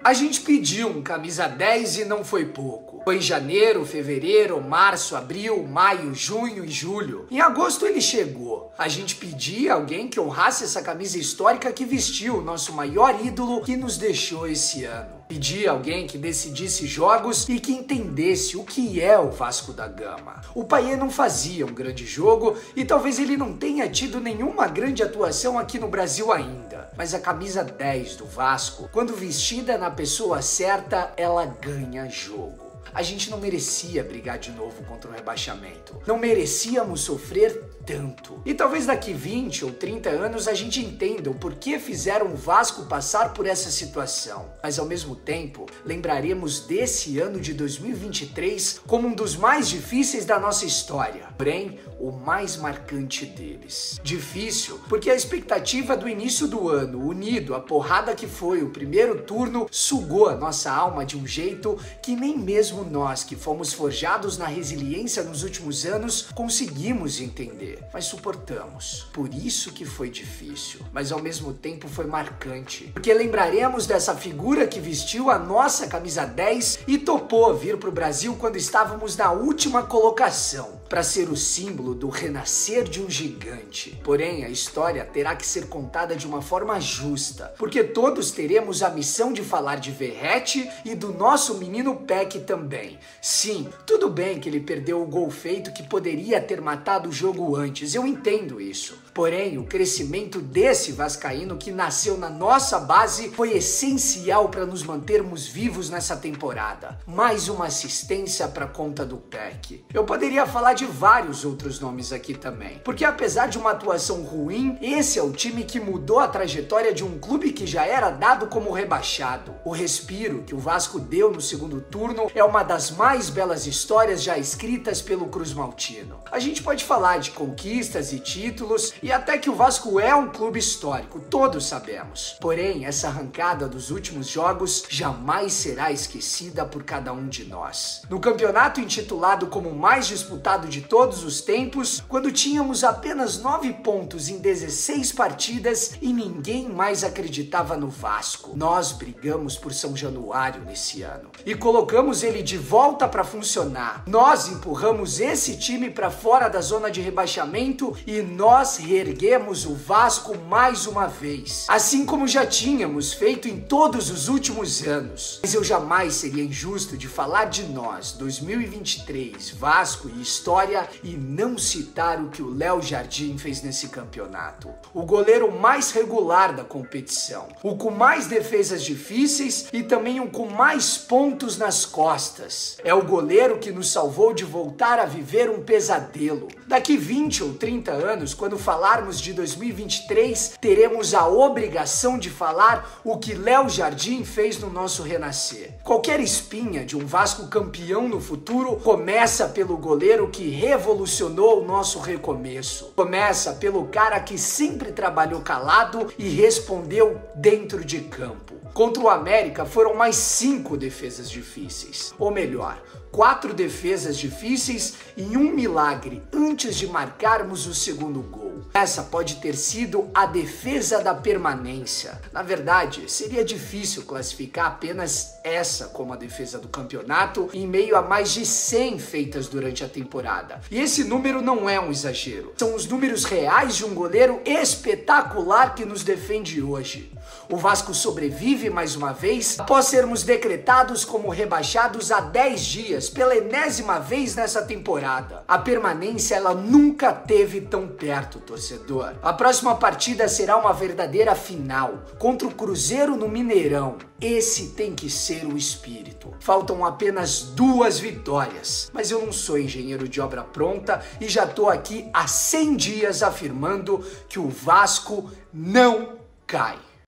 A gente pediu um camisa 10 e não foi pouco. Foi em janeiro, fevereiro, março, abril, maio, junho e julho. Em agosto ele chegou. A gente pedia alguém que honrasse essa camisa histórica que vestiu o nosso maior ídolo que nos deixou esse ano. Pedia alguém que decidisse jogos e que entendesse o que é o Vasco da Gama. O Payet não fazia um grande jogo e talvez ele não tenha tido nenhuma grande atuação aqui no Brasil ainda. Mas a camisa 10 do Vasco, quando vestida na pessoa certa, ela ganha jogo. A gente não merecia brigar de novo contra o rebaixamento. Não merecíamos sofrer tanto. E talvez daqui 20 ou 30 anos a gente entenda o porquê fizeram o Vasco passar por essa situação. Mas ao mesmo tempo, lembraremos desse ano de 2023 como um dos mais difíceis da nossa história. Porém, o mais marcante deles. Difícil porque a expectativa do início do ano, unido à porrada que foi o primeiro turno, sugou a nossa alma de um jeito que nem mesmo nós, que fomos forjados na resiliência nos últimos anos, conseguimos entender, mas suportamos. Por isso que foi difícil, mas ao mesmo tempo foi marcante, porque lembraremos dessa figura que vestiu a nossa camisa 10 e topou vir para o Brasil quando estávamos na última colocação, para ser o símbolo do renascer de um gigante. Porém, a história terá que ser contada de uma forma justa, porque todos teremos a missão de falar de Verratti e do nosso menino Peck também. Sim, tudo bem que ele perdeu o gol feito que poderia ter matado o jogo antes, eu entendo isso. Porém, o crescimento desse vascaíno que nasceu na nossa base foi essencial para nos mantermos vivos nessa temporada. Mais uma assistência para conta do Peck. Eu poderia falar de vários outros nomes aqui também, porque apesar de uma atuação ruim, esse é o time que mudou a trajetória de um clube que já era dado como rebaixado. O respiro que o Vasco deu no segundo turno é uma das mais belas histórias já escritas pelo Cruz Maltino. A gente pode falar de conquistas e títulos, e até que o Vasco é um clube histórico, todos sabemos. Porém, essa arrancada dos últimos jogos jamais será esquecida por cada um de nós. No campeonato intitulado como o mais disputado de todos os tempos, quando tínhamos apenas 9 pontos em 16 partidas e ninguém mais acreditava no Vasco, nós brigamos por São Januário nesse ano e colocamos ele de volta para funcionar. Nós empurramos esse time para fora da zona de rebaixamento e nós reerguemos o Vasco mais uma vez, assim como já tínhamos feito em todos os últimos anos. Mas eu jamais seria injusto de falar de nós, 2023, Vasco e história, e não citar o que o Léo Jardim fez nesse campeonato. O goleiro mais regular da competição, o com mais defesas difíceis e também o com mais pontos nas costas. É o goleiro que nos salvou de voltar a viver um pesadelo. Daqui 20 ou 30 anos, quando falarmos de 2023, teremos a obrigação de falar o que Léo Jardim fez no nosso renascer. Qualquer espinha de um Vasco campeão no futuro começa pelo goleiro que revolucionou o nosso recomeço. Começa pelo cara que sempre trabalhou calado e respondeu dentro de campo. Contra o América foram mais 5 defesas difíceis. Ou melhor, 4 defesas difíceis e um milagre antes de marcarmos o segundo gol. Essa pode ter sido a defesa da permanência. Na verdade, seria difícil classificar apenas essa como a defesa do campeonato em meio a mais de 100 feitas durante a temporada. E esse número não é um exagero. São os números reais de um goleiro espetacular que nos defende hoje. O Vasco sobrevive mais uma vez após sermos decretados como rebaixados há 10 dias pela enésima vez nessa temporada. A permanência ela nunca teve tão perto, torcedor. A próxima partida será uma verdadeira final contra o Cruzeiro no Mineirão. Esse tem que ser o espírito. Faltam apenas 2 vitórias, mas eu não sou engenheiro de obra pronta e já tô aqui há 100 dias afirmando que o Vasco não cai.